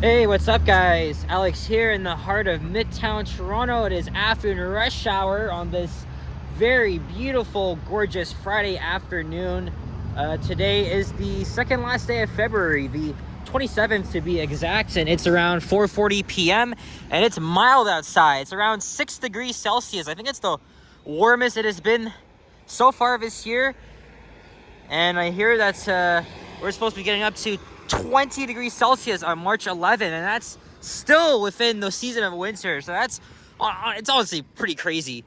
Hey, what's up guys? Alex here in the heart of Midtown Toronto. It is afternoon rush hour on this very beautiful, gorgeous Friday afternoon. Today is the second last day of February, the 27th to be exact, and it's around 4:40 p.m. and it's mild outside. It's around 6 degrees Celsius. I think it's the warmest it has been so far this year. And I hear that we're supposed to be getting up to 20 degrees Celsius on March 11, and that's still within the season of winter. So that's, it's honestly pretty crazy.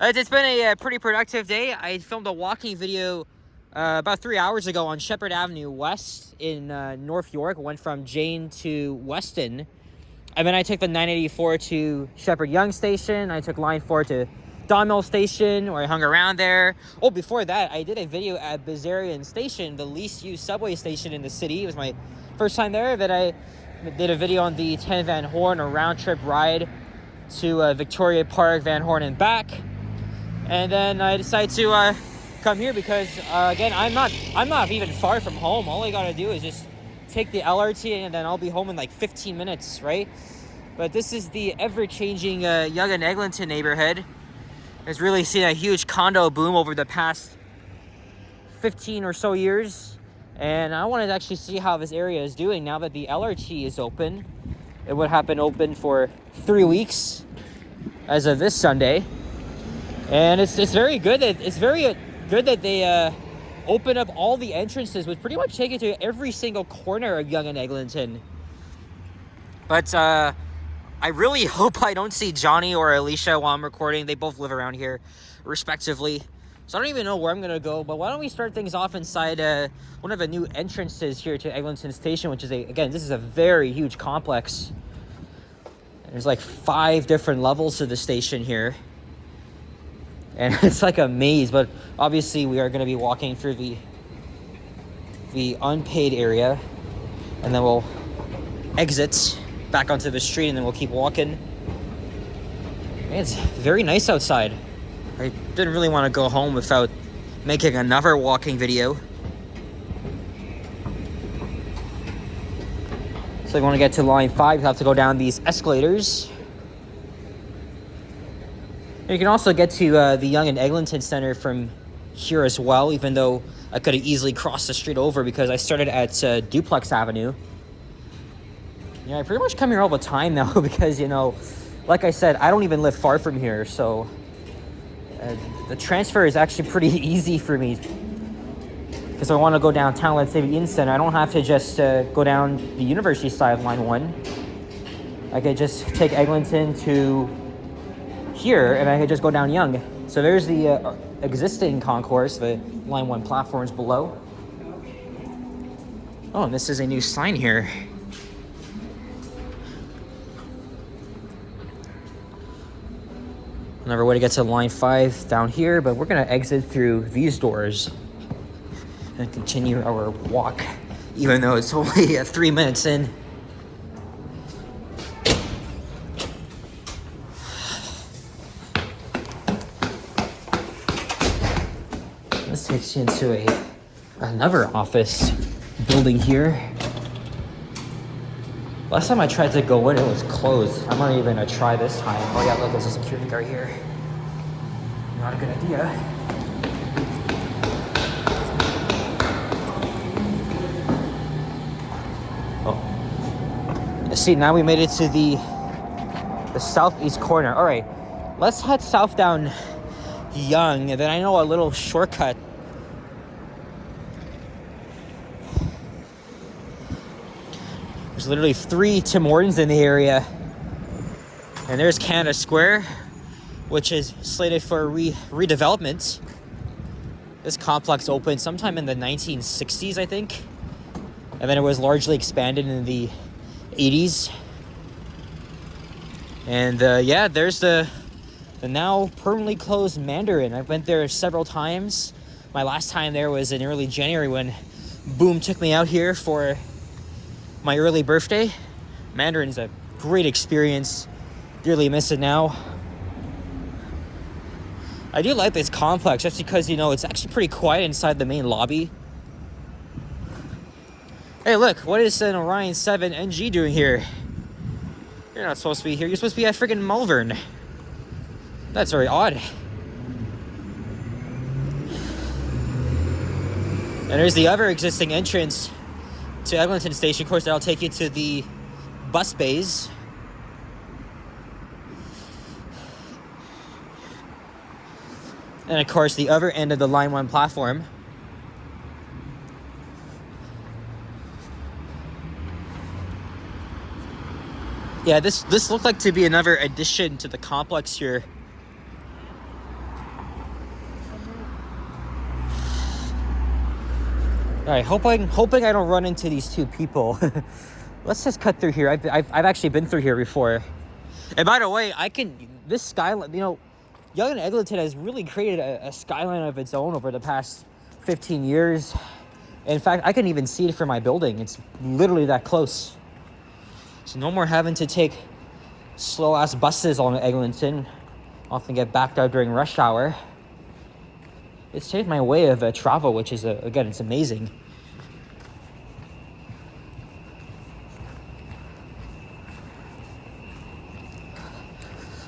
It's been a pretty productive day. I filmed a walking video about 3 hours ago on Shepherd Avenue West in North York. Went from Jane to Weston. And then I took the 984 to Shepherd Yonge Station. I took line 4 to Don Mill Station, where I hung around there. Oh, before that, I did a video at Bazarian Station, the least used subway station in the city. It was my first time there. That I did a video on the 10 Van Horn, a round trip ride to Victoria Park, Van Horn, and back. And then I decided to come here because, again, I'm not even far from home. All I gotta do is just take the LRT, and then I'll be home in like 15 minutes, right? But this is the ever-changing Yonge and Eglinton neighborhood. Has really seen a huge condo boom over the past 15 or so years. And I wanted to actually see how this area is doing now that the LRT is open. It would have been open for 3 weeks as of this Sunday. And it's very good that they open up all the entrances, which pretty much take it to every single corner of Yonge and Eglinton. But I really hope I don't see Johnny or Alicia while I'm recording. They both live around here, respectively. So I don't even know where I'm going to go. But why don't we start things off inside one of the new entrances here to Eglinton Station, which is, again, this is a very huge complex. There's like 5 different levels to the station here. And it's like a maze. But obviously we are going to be walking through the unpaid area. And then we'll exit back onto the street, and then we'll keep walking. Man, it's very nice outside. I didn't really want to go home without making another walking video. So if you want to get to line 5, you have to go down these escalators. And you can also get to the Yonge and Eglinton Center from here as well, even though I could have easily crossed the street over because I started at Duplex Avenue. Yeah, I pretty much come here all the time now because, you know, like I said, I don't even live far from here. So the transfer is actually pretty easy for me. Because I want to go downtown, let's say the Inn Center. I don't have to just go down the University side of line 1. I could just take Eglinton to here, and I could just go down Yonge. So there's the existing concourse, the line 1 platforms below. Oh, and this is a new sign here. Another way to get to line 5 down here, but we're gonna exit through these doors and continue our walk, even though it's only 3 minutes in. This takes you into another office building here. Last time I tried to go in, it was closed. I'm not even gonna try this time. Oh yeah, look, there's a security guard here. Not a good idea. Oh. See, now we made it to the southeast corner. All right, let's head south down Yonge, and then I know a little shortcut. There's literally 3 Tim Hortons in the area. And there's Canada Square, which is slated for redevelopment. This complex opened sometime in the 1960s, I think. And then it was largely expanded in the 80s. And yeah, there's the now permanently closed Mandarin. I went there several times. My last time there was in early January when Boom took me out here for my early birthday. Mandarin's a great experience. Dearly miss it now. I do like this complex just because, you know, it's actually pretty quiet inside the main lobby. Hey, look, what is an Orion 7 NG doing here? You're not supposed to be here. You're supposed to be at freaking Malvern. That's very odd. And there's the other existing entrance to Eglinton Station. Of course, that'll take you to the bus bays. And of course, the other end of the Line 1 platform. Yeah, this looked like to be another addition to the complex here. All right, hoping I don't run into these two people. Let's just cut through here. I've actually been through here before. And by the way, this skyline, you know, Yonge and Eglinton has really created a skyline of its own over the past 15 years. In fact, I can even see it from my building. It's literally that close. So no more having to take slow-ass buses on Eglinton. Often get backed up during rush hour. It's changed my way of travel, which is, again, it's amazing.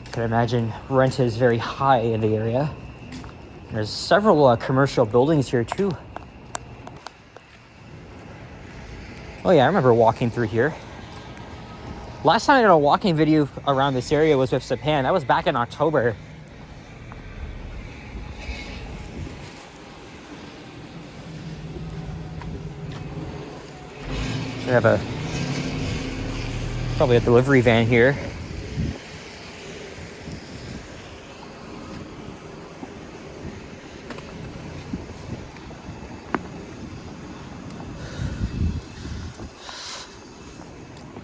I can imagine rent is very high in the area. There's several commercial buildings here, too. Oh, yeah, I remember walking through here. Last time I did a walking video around this area was with Sapan. That was back in October. We have probably a delivery van here.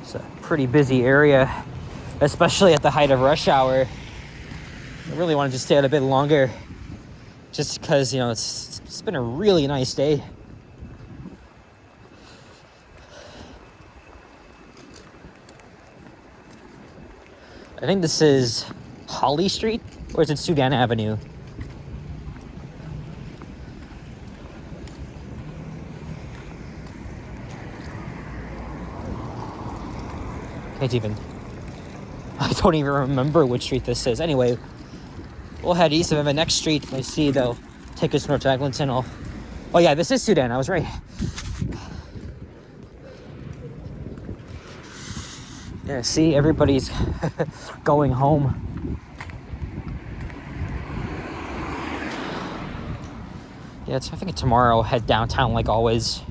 It's a pretty busy area, especially at the height of rush hour. I really wanted to stay out a bit longer, just because, you know, it's been a really nice day. I think this is Holly Street, or is it Sudan Avenue? I don't even remember which street this is. Anyway, we'll head east of the next street. I see they'll take us north to Eglinton. Oh yeah, this is Sudan, I was right. Yeah, see, everybody's going home. Yeah, I think tomorrow I'll head downtown like always.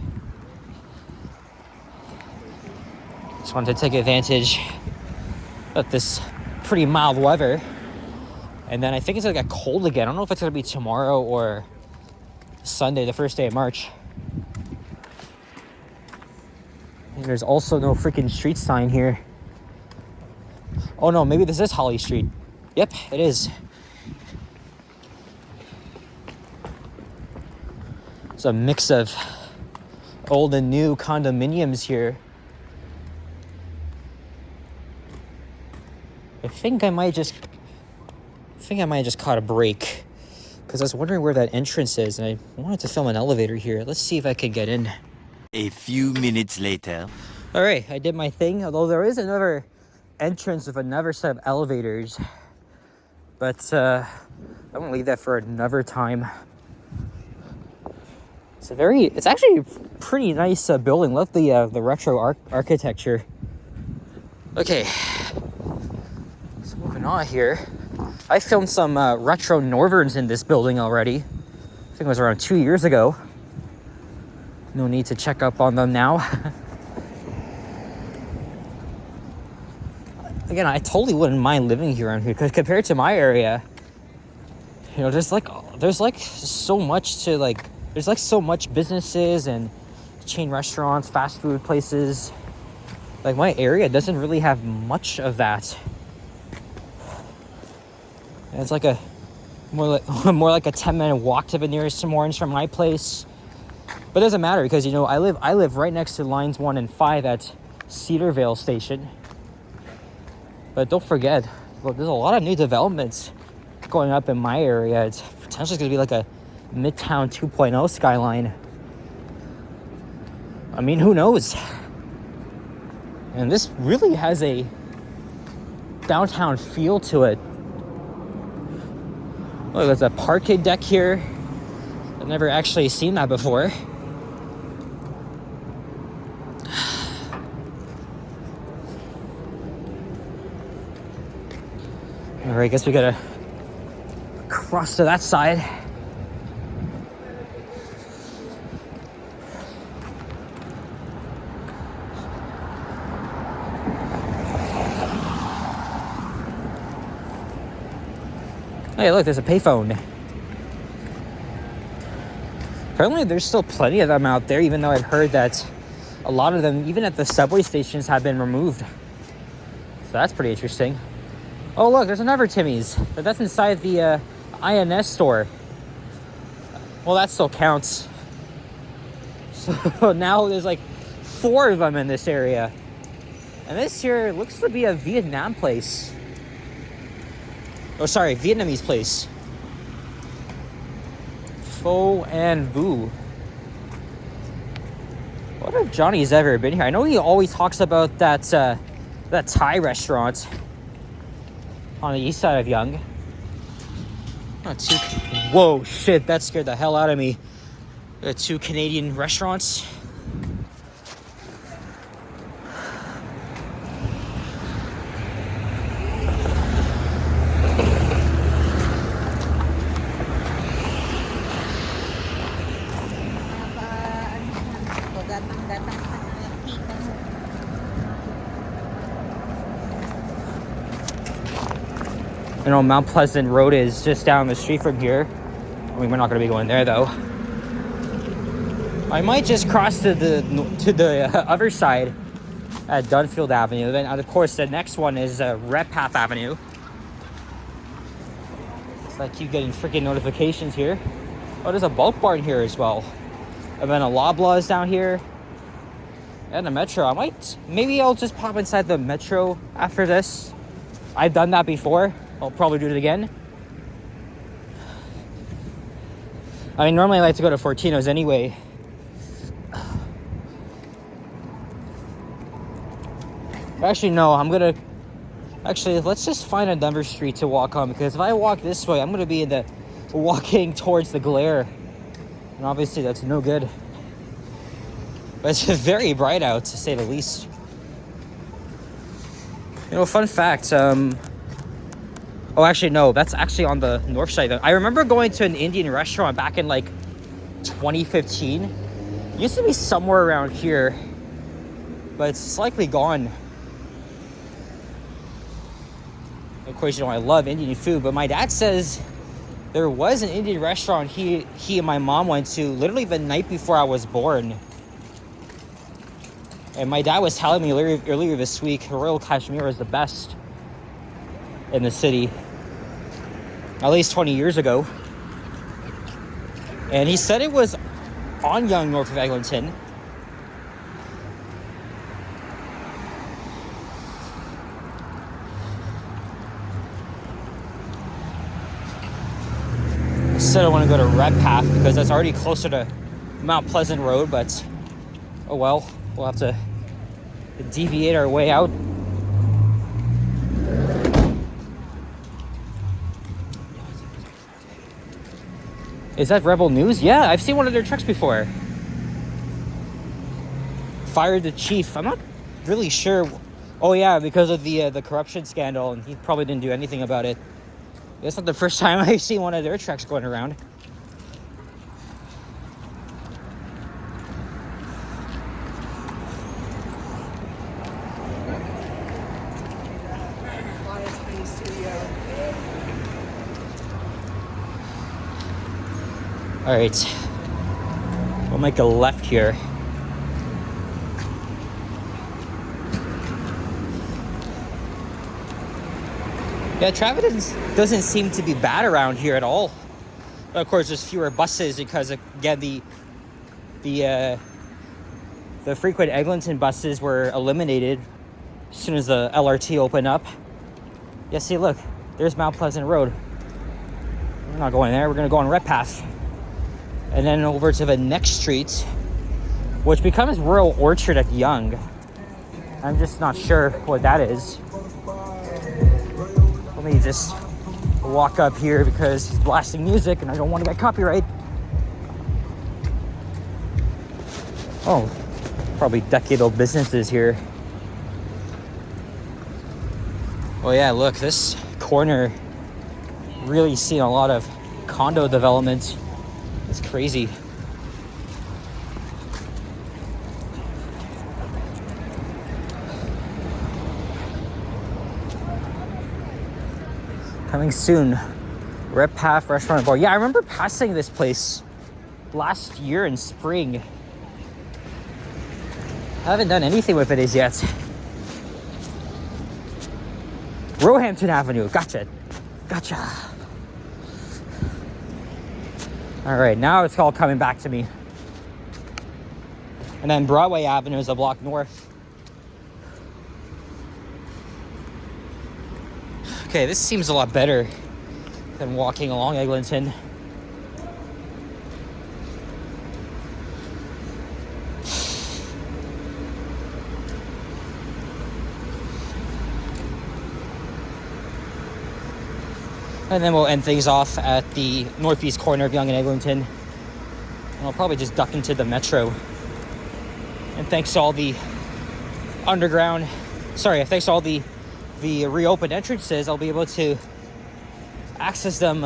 Just wanted to take advantage of this pretty mild weather. And then I think it's gonna get cold again. I don't know if it's gonna be tomorrow or Sunday, the first day of March. And there's also no freaking street sign here. Oh no, maybe this is Holly Street. Yep, it is. It's a mix of old and new condominiums here. I think I might just caught a break, because I was wondering where that entrance is, and I wanted to film an elevator here. Let's see if I can get in. A few minutes later. All right, I did my thing, although there is another entrance with another set of elevators, but I'm gonna leave that for another time. It's actually a pretty nice building. Love the retro architecture. Okay, so moving on here. I filmed some retro Northerns in this building already. I think it was around 2 years ago. No need to check up on them now. Again, I totally wouldn't mind living here around here, because compared to my area, you know, there's so much businesses and chain restaurants, fast food places. Like, my area doesn't really have much of that. And it's like more like a 10-minute walk to the nearest Tim Hortons from my place. But it doesn't matter, because, you know, I live right next to lines 1 and 5 at Cedarvale Station. But don't forget, look, there's a lot of new developments going up in my area. It's potentially going to be like a Midtown 2.0 skyline. I mean, who knows? And this really has a downtown feel to it. Look, there's a parquet deck here. I've never actually seen that before. All right, I guess we gotta cross to that side. Hey, look, there's a payphone. Apparently, there's still plenty of them out there, even though I've heard that a lot of them, even at the subway stations, have been removed. So that's pretty interesting. Oh, look, there's another Timmy's, but that's inside the INS store. Well, that still counts. So now there's like 4 of them in this area. And this here looks to be a Vietnam place. Oh, sorry, Vietnamese place. Pho and Vu. What if Johnny's ever been here? I know he always talks about that Thai restaurant on the east side of Yonge. Not too. Whoa, shit! That scared the hell out of me. The 2 Canadian restaurants. You know, Mount Pleasant Road is just down the street from here. I mean, we're not going to be going there, though. I might just cross to the other side at Dunfield Avenue. Then, of course, the next one is Redpath Avenue. So I keep getting freaking notifications here. Oh, there's a bulk barn here as well. And then a Loblaw is down here. And the Metro. Maybe I'll just pop inside the Metro after this. I've done that before. I'll probably do it again. I mean, normally I like to go to Fortino's anyway. Actually, no, let's just find another street to walk on, because if I walk this way, I'm gonna be walking towards the glare. And obviously that's no good. But it's very bright out, to say the least. You know, fun fact, oh, actually, no, that's actually on the north side. I remember going to an Indian restaurant back in, like, 2015. It used to be somewhere around here, but it's likely gone. Of course, you know, I love Indian food, but my dad says there was an Indian restaurant he and my mom went to literally the night before I was born. And my dad was telling me earlier this week, Royal Kashmir is the best in the city. At least 20 years ago. And he said it was on Yonge, north of Eglinton. Instead, I want to go to Redpath because that's already closer to Mount Pleasant Road, but oh well, we'll have to deviate our way out. Is that Rebel News? Yeah, I've seen one of their trucks before. Fired the chief. I'm not really sure. Oh yeah, because of the corruption scandal, and he probably didn't do anything about it. That's not the first time I've seen one of their trucks going around. All right, we'll make a left here. Yeah, traffic doesn't seem to be bad around here at all. But of course, there's fewer buses because, again, the frequent Eglinton buses were eliminated as soon as the LRT opened up. Yeah, see, look, there's Mount Pleasant Road. We're not going there. We're going to go on Redpath. And then over to the next street, which becomes Royal Orchard at Yonge. I'm just not sure what that is. Let me just walk up here because he's blasting music and I don't want to get copyright. Oh, probably decade-old businesses here. Oh yeah, look, this corner really seen a lot of condo development. It's crazy. Coming soon, Rep Half Restaurant and Bar. Yeah, I remember passing this place last year in spring. I haven't done anything with it as yet. Roehampton Avenue, gotcha. All right, now it's all coming back to me. And then Broadway Avenue is a block north. Okay, this seems a lot better than walking along Eglinton. And then we'll end things off at the northeast corner of Yonge and Eglinton. And I'll probably just duck into the metro. And thanks to all the thanks to all the reopened entrances, I'll be able to access them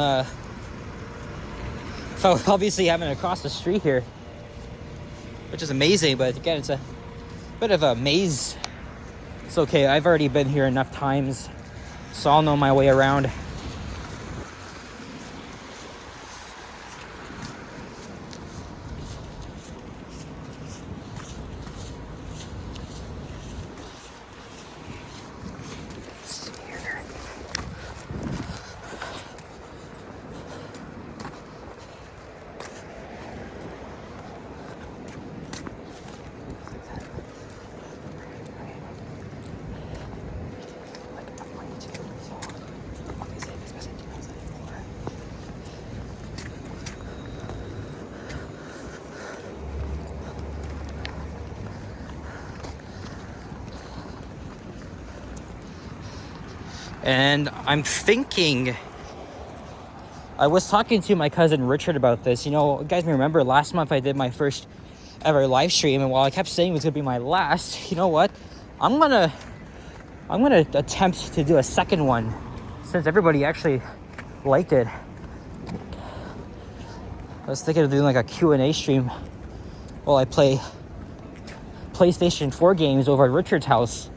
obviously having to cross the street here, which is amazing. But again, it's a bit of a maze. It's okay, I've already been here enough times, so I'll know my way around. And I'm thinking, I was talking to my cousin Richard about this. You know, you guys may remember last month I did my first ever live stream, and while I kept saying it was gonna be my last, you know what? I'm gonna attempt to do a second one since everybody actually liked it. I was thinking of doing like a Q&A stream while I play PlayStation 4 games over at Richard's house.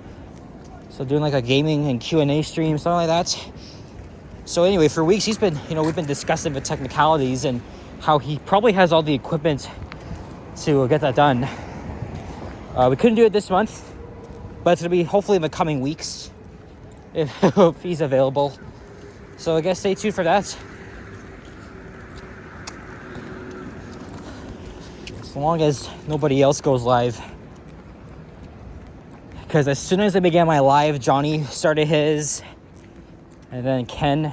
So doing like a gaming and Q&A stream, something like that. So anyway, for weeks we've been discussing the technicalities and how he probably has all the equipment to get that done. We couldn't do it this month, but it's gonna be hopefully in the coming weeks if he's available. So I guess stay tuned for that. As long as nobody else goes live. Because as soon as I began my live, Johnny started his, and then Ken,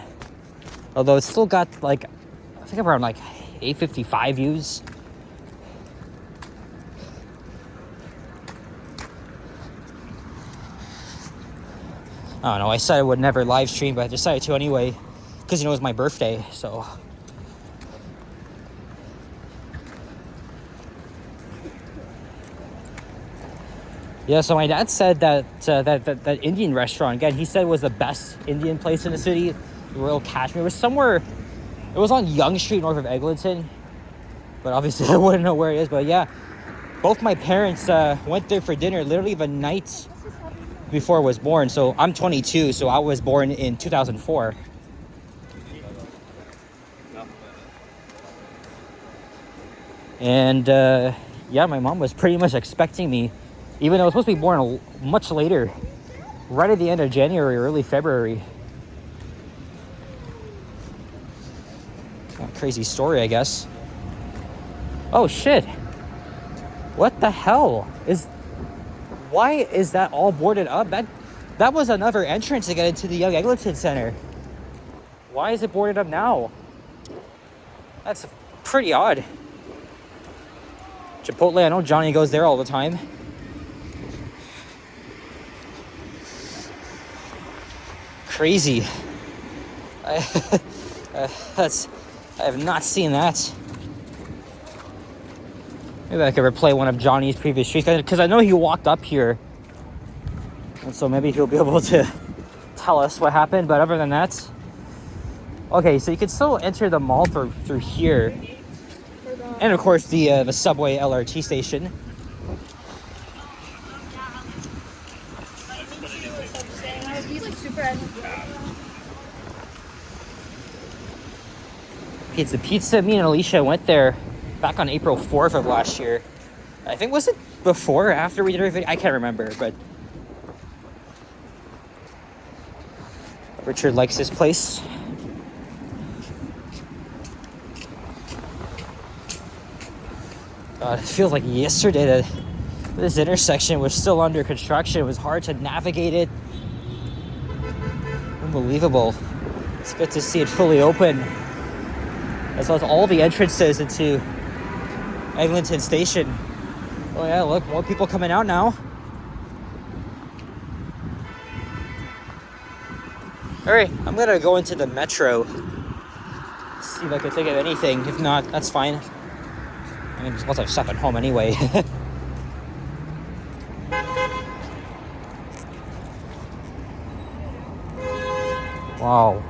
although it's still got like, I think around like 855 views. I don't know, I said I would never live stream, but I decided to anyway, because it was my birthday, so. Yeah, so my dad said that that Indian restaurant, again, he said was the best Indian place in the city, Royal Kashmir. It was somewhere, it was on Yonge Street north of Eglinton, but obviously I wouldn't know where it is. But yeah, both my parents went there for dinner literally the night before I was born. So I'm 22, so I was born in 2004. And yeah, my mom was pretty much expecting me, even though I was supposed to be born much later, right at the end of January, early February. Crazy story, I guess. Oh shit. What the hell? Why is that all boarded up? That was another entrance to get into the Yonge Eglinton Center. Why is it boarded up now? That's pretty odd. Chipotle, I know Johnny goes there all the time. Crazy. I have not seen that. Maybe I could replay one of Johnny's previous streets, because I know he walked up here. And so maybe he'll be able to tell us what happened. But other than that... Okay, so you can still enter the mall through here. And of course the subway LRT station. Pizza. Me and Alicia went there back on April 4th of last year. I think, was it before or after we did our video? I can't remember, but Richard likes this place. It feels like yesterday that this intersection was still under construction. It was hard to navigate it. Unbelievable. It's good to see it fully open, as well as all the entrances into Eglinton Station. Oh yeah, look, more people coming out now. Alright, I'm gonna go into the metro. See if I can think of anything. If not, that's fine. I mean, there's lots of stuff at home anyway. Wow.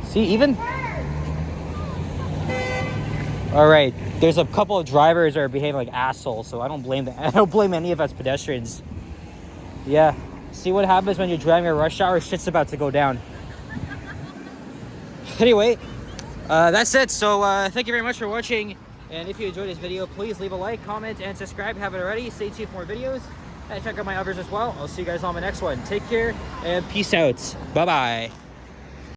See, even... Alright, there's a couple of drivers that are behaving like assholes, so I don't blame them. I don't blame any of us pedestrians. Yeah. See what happens when you're driving a rush hour? Shit's about to go down. Anyway, that's it. So thank you very much for watching. And if you enjoyed this video, please leave a like, comment, and subscribe. Haven't already. Stay tuned for more videos. And check out my others as well. I'll see you guys on my next one. Take care and peace out. Bye-bye.